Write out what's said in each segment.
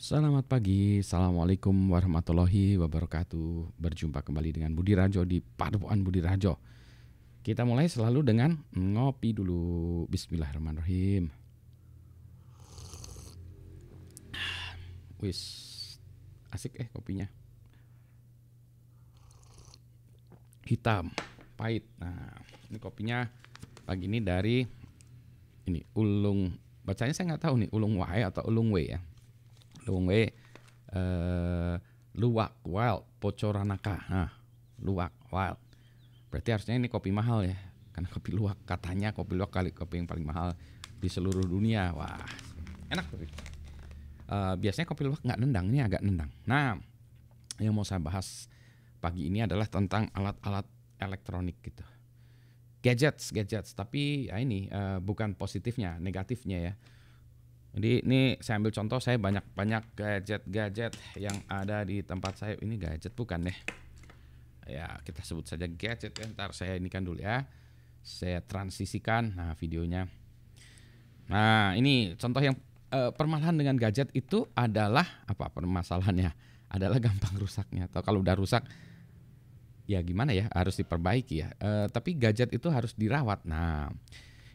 Selamat pagi, Assalamualaikum warahmatullahi wabarakatuh. Berjumpa kembali dengan Budi Rajo di Padepokan Budi Rajo. Kita mulai selalu dengan ngopi dulu. Bismillahirrahmanirrahim. Wis, asik kopinya. Hitam, pahit. Nah, ini kopinya pagi ini dari ini Ulung. Bacanya saya nggak tahu nih, Ulung Wae atau Ulung We ya. Ulung We Luwak Wild Pocoranaka. Nah, Luwak Wild. Berarti harusnya ini kopi mahal ya. Karena kopi luwak, katanya kopi luwak kali kopi yang paling mahal di seluruh dunia. Wah, enak kopi. Biasanya kopi luwak nggak nendang, ini agak nendang. Nah, yang mau saya bahas pagi ini adalah tentang alat-alat elektronik gitu. Gadgets, tapi ya ini bukan positifnya, negatifnya ya. Jadi ini saya ambil contoh, saya banyak gadget yang ada di tempat saya. Ini gadget bukan deh. Ya kita sebut saja gadget ya. Ntar saya ini kan dulu ya. Saya transisikan videonya. Nah ini contoh yang permasalahan dengan gadget itu adalah apa permasalahannya? Adalah gampang rusaknya. Atau kalau udah rusak ya gimana ya, harus diperbaiki ya. Tapi gadget itu harus dirawat. Nah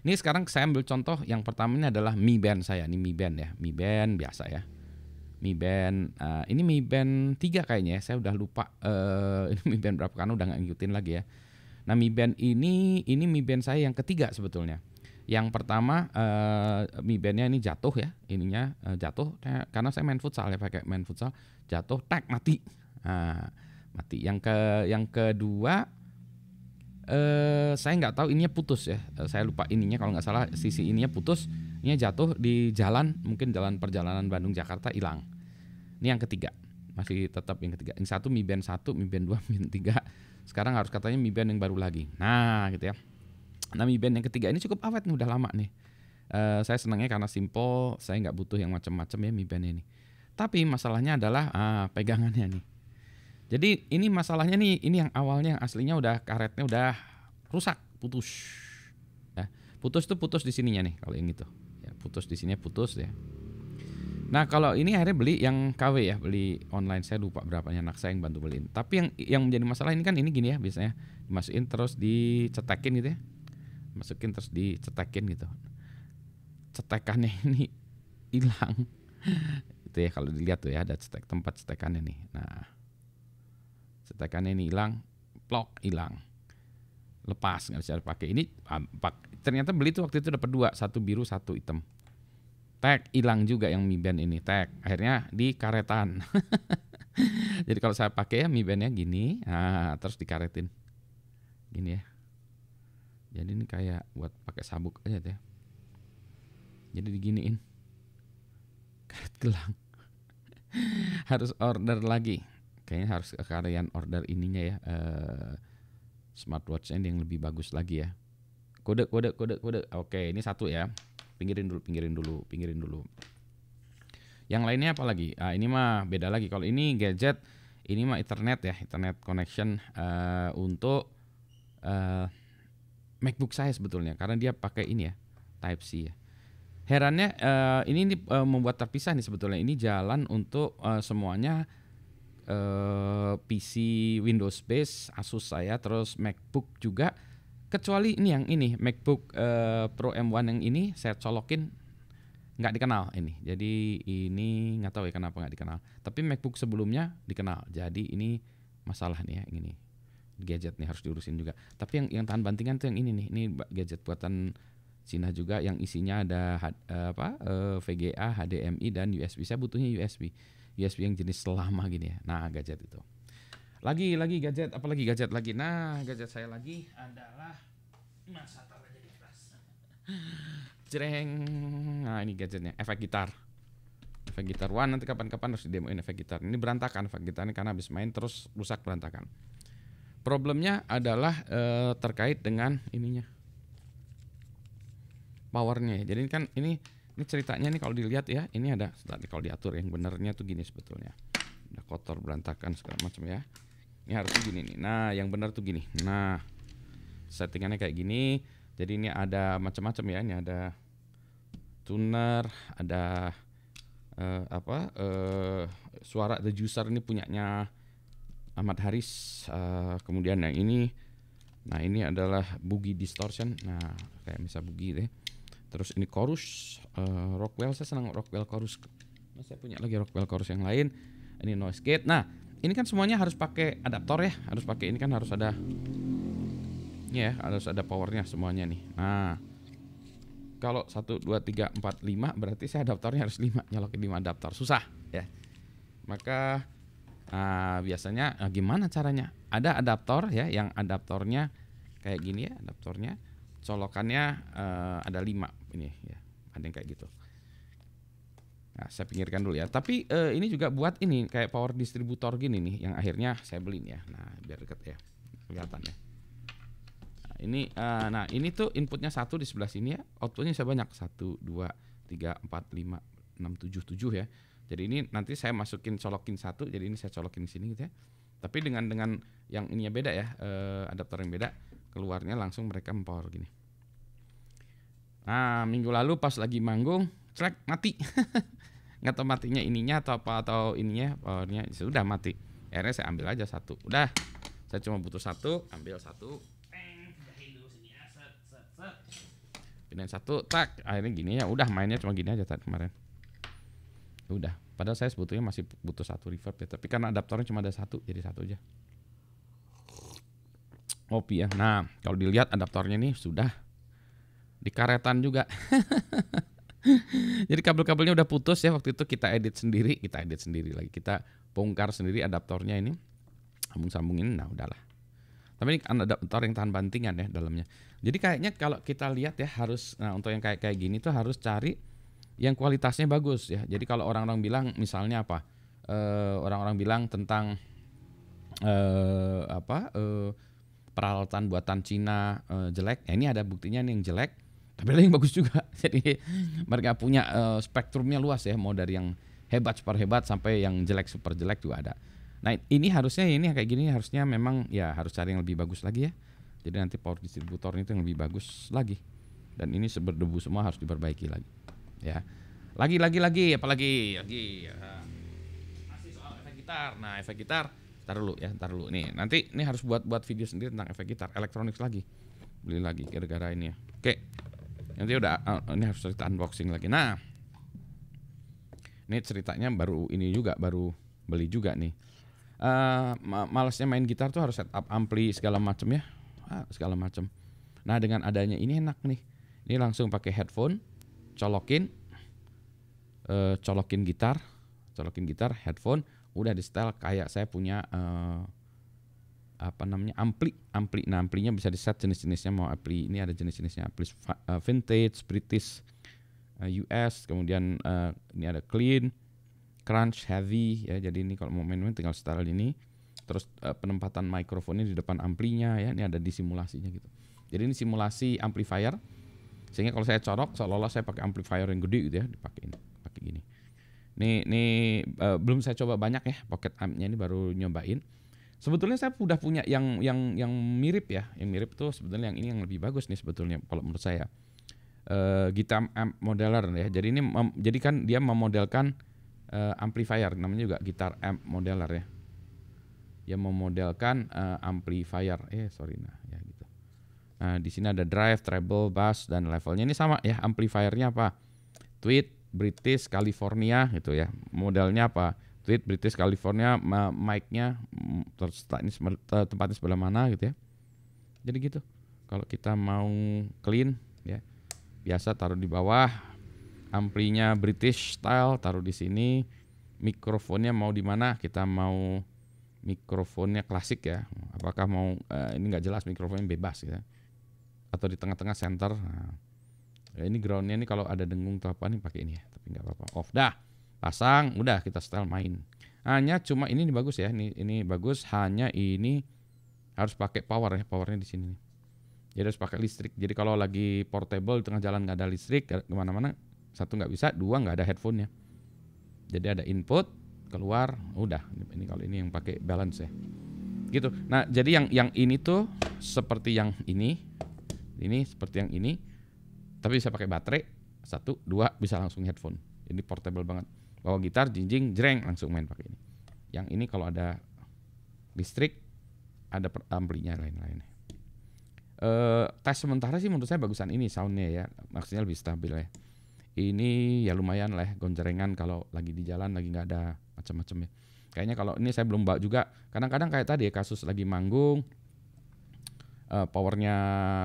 ini sekarang saya ambil contoh yang pertama ini adalah Mi Band saya. Ini Mi Band ya, Mi Band biasa ya. Mi Band, ini Mi Band 3 kayaknya ya, saya udah lupa ini Mi Band berapa karena udah gak ngikutin lagi ya. Nah Mi Band ini Mi Band saya yang ketiga sebetulnya. Yang pertama Mi Bandnya ini jatuh ya, ininya jatuh karena saya main futsal ya, pakai main futsal, jatuh, tak mati. Nah, mati. Yang kedua saya nggak tahu ininya putus ya, saya lupa ininya kalau nggak salah sisi ininya putus, ininya jatuh di jalan, mungkin jalan perjalanan Bandung Jakarta hilang. Ini yang ketiga, masih tetap yang ketiga. Yang satu Mi Band 1, Mi Band 2, Mi Band 3. Sekarang harus katanya Mi Band yang baru lagi. Nah gitu ya. Nah Mi Band yang ketiga ini cukup awet nih, udah lama nih. Saya senangnya karena simple, saya nggak butuh yang macam-macam ya Mi Band ini. Tapi masalahnya adalah pegangannya nih. Jadi ini masalahnya nih, ini yang awalnya yang aslinya udah karetnya udah rusak, putus. Ya, putus tuh putus di sininya nih kalau yang itu. Ya, putus di sini putus ya. Nah kalau ini akhirnya beli yang KW ya, beli online, saya lupa berapanya, anak saya yang bantu beliin. Tapi yang menjadi masalah ini kan ini gini ya, biasanya dimasukin terus dicetekin gitu ya, masukin terus dicetekin gitu. Cetekannya ini hilang. Itu ya kalau dilihat tuh ya, ada tempat cetekannya nih. Nah cetekannya ini hilang, plok hilang, lepas nggak bisa dipakai. Ini ternyata beli tuh waktu itu dapat dua, satu biru satu hitam. Tag hilang juga yang Mi Band ini, tag akhirnya di karetan. Jadi kalau saya pakai ya Mi Bandnya gini, terus dikaretin gini ya. Jadi ini kayak buat pakai sabuk aja deh. Jadi diginiin, karet gelang. Harus order lagi. Kayaknya harus sekalian order ininya ya, smartwatch yang lebih bagus lagi ya. Kode. Oke, ini satu ya. Pinggirin dulu. Yang lainnya apa lagi? Ini mah beda lagi. Kalau ini gadget, ini mah internet ya, internet connection untuk MacBook saya sebetulnya, karena dia pakai ini ya, Type C ya. Herannya ini membuat terpisah nih sebetulnya. Ini jalan untuk semuanya. PC Windows base Asus saya, terus MacBook juga, kecuali ini yang ini MacBook Pro M1 yang ini saya colokin nggak dikenal ini. Jadi ini nggak tahu ya kenapa nggak dikenal. Tapi MacBook sebelumnya dikenal. Jadi ini masalah nih ya, yang ini gadget nih harus diurusin juga. Tapi yang tahan bantingan tuh yang ini nih. Ini gadget buatan Cina juga yang isinya ada VGA, HDMI dan USB. Saya butuhnya USB yang jenis lama gini ya. Nah gadget itu. Lagi gadget, apalagi gadget lagi. Nah gadget saya lagi adalah masa tar aja di keras. Jreng. Nah ini gadgetnya, efek gitar. Efek gitar. Wah nanti kapan-kapan harus demoin efek gitar. Ini berantakan efek gitarnya karena habis main terus rusak berantakan. Problemnya adalah terkait dengan ininya, powernya. Jadi kan ini ceritanya nih kalau dilihat ya, ini ada kalau diatur yang benernya tuh gini sebetulnya. Udah kotor berantakan segala macam ya. Ini harusnya gini nih. Nah, yang benar tuh gini. Nah, settingannya kayak gini. Jadi ini ada macam-macam ya. Ini ada tuner, ada suara The Juicer ini punyanya Ahmad Haris. Kemudian yang ini, nah ini adalah Boogie Distortion. Nah kayak bisa Boogie deh. Terus ini chorus, Rockwell, saya senang Rockwell chorus. Nah, saya punya lagi Rockwell chorus yang lain. Ini noise gate. Nah ini kan semuanya harus pakai adaptor ya, harus pakai ini kan harus ada, ya harus ada powernya semuanya nih. Nah kalau 1, 2, 3, 4, 5 berarti saya adaptornya harus 5, nyolokin 5 adaptor, susah ya. Maka biasanya gimana caranya? Ada adaptor ya, yang adaptornya kayak gini ya, adaptornya colokannya ada 5 ini ya, ada yang kayak gitu. Nah saya pinggirkan dulu ya. Tapi ini juga buat ini kayak power distributor gini nih, yang akhirnya saya beliin ya. Nah biar deket ya, kelihatan ya. Nah ini tuh inputnya 1 di sebelah sini ya, outputnya bisa banyak, 1, 2, 3, 4, 5, 6, 7 ya. Jadi ini nanti saya masukin colokin 1, jadi ini saya colokin di sini gitu ya. Tapi dengan yang ininya beda ya, adaptor yang beda, keluarnya langsung mereka mempower gini. Nah minggu lalu pas lagi manggung, celek mati, nggak tahu matinya ininya atau apa, atau ininya powernya sudah mati. Akhirnya saya ambil aja 1, udah, saya cuma butuh 1, ambil 1. Pindahin 1, tak, akhirnya gini ya, udah mainnya cuma gini aja tadi kemarin. Udah, padahal saya sebetulnya masih butuh 1 reverb ya, tapi karena adaptornya cuma ada 1, jadi 1 aja. Kopi ya. Nah, kalau dilihat adaptornya nih sudah dikaretan juga. Jadi kabel-kabelnya udah putus ya, waktu itu kita edit sendiri lagi, kita bongkar sendiri adaptornya ini, sambung-sambungin, nah udahlah. Tapi ini adaptor yang tahan bantingan ya dalamnya. Jadi kayaknya kalau kita lihat ya harus, nah untuk yang kayak gini tuh harus cari yang kualitasnya bagus ya. Jadi kalau orang-orang bilang misalnya apa, orang-orang bilang tentang peralatan buatan Cina jelek, ya ini ada buktinya nih yang jelek, tapi ada yang bagus juga. Jadi mereka punya spektrumnya luas ya, mau dari yang hebat super hebat sampai yang jelek super jelek juga ada. Nah ini harusnya ini kayak gini harusnya memang ya harus cari yang lebih bagus lagi ya. Jadi nanti power distributornya itu yang lebih bagus lagi. Dan ini berdebu semua harus diperbaiki lagi. Ya. Lagi apalagi lagi. Masih soal efek gitar. Nah, efek gitar taruh dulu nih. Nanti ini harus buat video sendiri tentang efek gitar, elektronik lagi. Beli lagi gara-gara ini ya. Oke. Nanti udah ini harus cerita unboxing lagi. Nah. Ini ceritanya baru beli juga nih. Malasnya main gitar tuh harus setup ampli segala macam ya, segala macam. Nah dengan adanya ini enak nih, ini langsung pakai headphone, colokin gitar, headphone, udah di setel kayak saya punya ampli. Nah amplinya bisa di set jenis-jenisnya, mau ampli ini ada jenis-jenisnya, ampli vintage, British, US, kemudian ini ada clean, crunch, heavy ya. Jadi ini kalau mau main-main tinggal setel ini. Terus penempatan mikrofonnya di depan amplinya ya. Ini ada di simulasinya gitu. Jadi ini simulasi amplifier. Sehingga kalau saya corok seolah-olah saya pakai amplifier yang gede gitu ya, pakai gini. Ini belum saya coba banyak ya, pocket amp-nya ini baru nyobain. Sebetulnya saya udah punya yang mirip ya. Yang mirip tuh sebetulnya yang ini yang lebih bagus nih sebetulnya kalau menurut saya. Gitar amp modeler ya. Jadi ini jadi kan dia memodelkan amplifier, namanya juga gitar amp modeler ya. Yang memodelkan amplifier. Nah ya gitu. Nah di sini ada drive, treble, bass dan levelnya ini sama ya. Amplifiernya apa? Tweed, British, California gitu ya. Modelnya apa? Tweed, British, California. Mic-nya terus ini tempatnya sebelah mana gitu ya. Jadi gitu. Kalau kita mau clean ya, biasa taruh di bawah. Amplinya British style taruh di sini. Mikrofonnya mau di mana? Kita mau mikrofonnya klasik ya. Apakah mau ini nggak jelas, mikrofonnya bebas ya. Atau di tengah-tengah center. Nah, ini groundnya nih kalau ada dengung atau apa nih pakai ini ya. Tapi nggak apa-apa. Off dah. Pasang, udah kita setel main. Hanya cuma ini bagus ya. Ini bagus. Hanya ini harus pakai power ya. Powernya di sini nih. Jadi harus pakai listrik. Jadi kalau lagi portable di tengah jalan nggak ada listrik, kemana-mana. 1 nggak bisa, 2 nggak ada headphone-nya. Jadi ada input, keluar, udah. Ini kalau ini yang pakai balance ya. Gitu. Nah, jadi yang ini tuh seperti yang ini seperti yang ini, tapi bisa pakai baterai. 1, 2 bisa langsung headphone. Ini portable banget. bawa gitar, jinjing, jreng, langsung main pakai ini. Yang ini kalau ada listrik, ada amplinya lain-lain. Tes sementara sih menurut saya bagusan ini soundnya ya, maksudnya lebih stabil ya. Ini ya lumayan lah, gonjrengan kalau lagi di jalan, lagi nggak ada macam-macam ya. Kayaknya kalau ini saya belum bawa juga, kadang-kadang kayak tadi ya kasus lagi manggung, powernya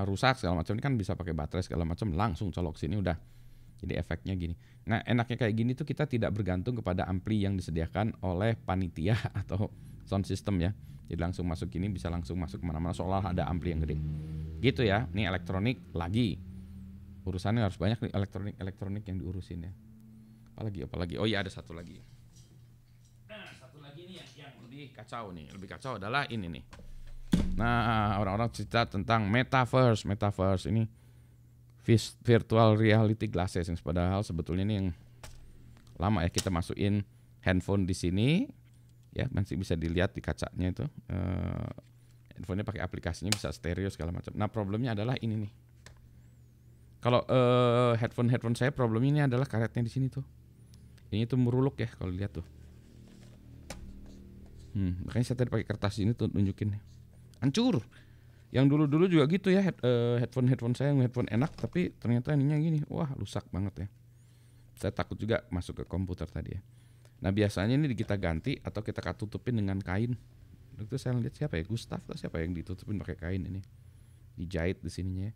rusak segala macam, ini kan bisa pakai baterai segala macam, langsung colok sini udah. Jadi efeknya gini. Nah enaknya kayak gini tuh kita tidak bergantung kepada ampli yang disediakan oleh panitia atau sound system ya. Jadi langsung masuk gini, bisa langsung masuk kemana-mana seolah ada ampli yang gede. Gitu ya. Ini elektronik lagi. Urusannya harus banyak nih elektronik yang diurusin ya. Apalagi. Oh iya ada satu lagi. Nah satu lagi nih yang lebih kacau nih. Lebih kacau adalah ini nih. Nah orang-orang cerita tentang metaverse ini virtual reality glasses yang padahal sebetulnya ini yang lama ya, kita masukin handphone di sini ya, masih bisa dilihat di kacanya itu. Handphonenya pakai aplikasinya bisa stereo segala macam. Nah problemnya adalah ini nih. Kalau headphone saya problemnya ini adalah karetnya di sini tuh. Ini tuh meruluk ya kalau lihat tuh. Makanya saya tadi pakai kertas ini tuh nunjukin. Hancur. Yang dulu juga gitu ya, headphone saya headphone enak, tapi ternyata ininya gini, wah rusak banget ya. Saya takut juga masuk ke komputer tadi ya. Nah biasanya ini kita ganti atau kita tutupin dengan kain. Itu saya lihat siapa ya, Gustav atau siapa yang ditutupin pakai kain ini, dijahit di sininya ya.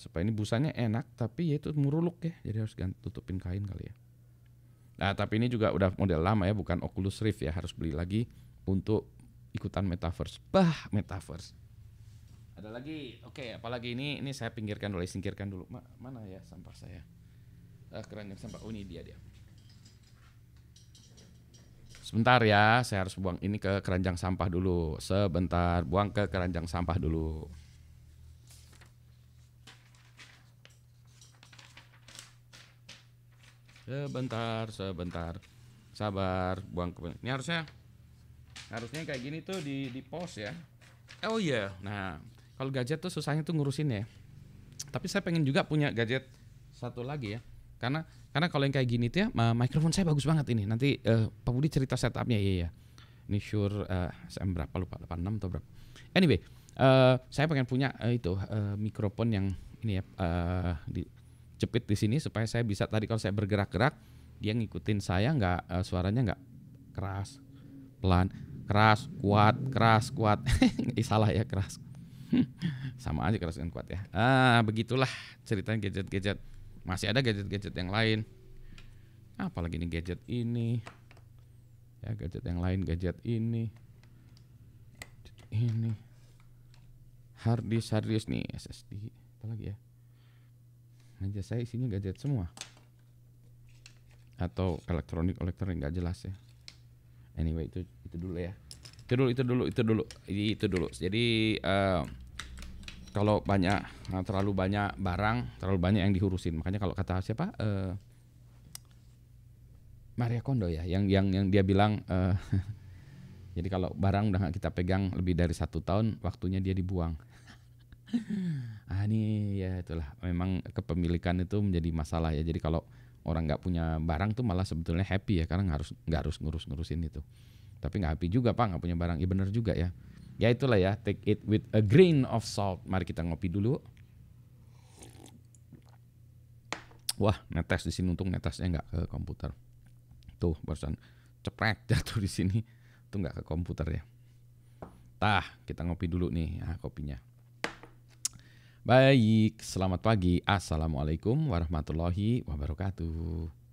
Supaya ini busanya enak, tapi ya itu meruluk ya, jadi harus tutupin kain kali ya. Nah tapi ini juga udah model lama ya, bukan Oculus Rift ya, harus beli lagi untuk ikutan metaverse. Metaverse. Ada lagi, oke, apalagi ini saya singkirkan dulu. Mana ya sampah saya? Keranjang sampah. Oh ini dia. Sebentar ya, saya harus buang ini ke keranjang sampah dulu. Sebentar, buang ke keranjang sampah dulu. Sebentar. Sabar, buang ke. Ini harusnya kayak gini tuh di post ya. Oh iya, nah. Kalau gadget tuh susahnya tuh ngurusin ya. Tapi saya pengen juga punya gadget satu lagi ya. Karena kalau yang kayak gini tuh ya, mikrofon saya bagus banget ini. Nanti Pak Budi cerita setupnya ya. Ini Shure SM berapa lupa, 86 atau berapa. Anyway, saya pengen punya mikrofon yang ini ya, dijepit di sini supaya saya bisa tadi kalau saya bergerak-gerak dia ngikutin saya, nggak suaranya nggak keras, pelan, keras, kuat. Salah ya, keras. Sama aja keras dan kuat ya. Begitulah ceritanya gadget-gadget. Masih ada gadget-gadget yang lain. Apalagi nih gadget ini. Ya gadget yang lain, gadget ini. Hard disk nih, SSD. Apalagi ya. Meja saya isinya gadget semua. Atau elektronik nggak jelas ya. Anyway itu dulu ya. Itu dulu. Jadi kalau terlalu banyak barang, terlalu banyak yang diurusin. Makanya kalau kata siapa? Maria Kondo ya, yang dia bilang jadi kalau barang udah gak kita pegang lebih dari 1 tahun, waktunya dia dibuang. Ini ya itulah, memang kepemilikan itu menjadi masalah ya. Jadi kalau orang nggak punya barang tuh malah sebetulnya happy ya, karena nggak harus ngurusin itu. Tapi nggak happy juga Pak, nggak punya barang. Ya benar juga ya. Ya itulah ya, take it with a grain of salt. Mari kita ngopi dulu. Wah, netes di sini, untung netesnya nggak ke komputer. Tuh, barusan ceprek jatuh di sini. Tuh nggak ke komputer ya. Kita ngopi dulu nih, kopinya. Baik, selamat pagi. Assalamualaikum warahmatullahi wabarakatuh.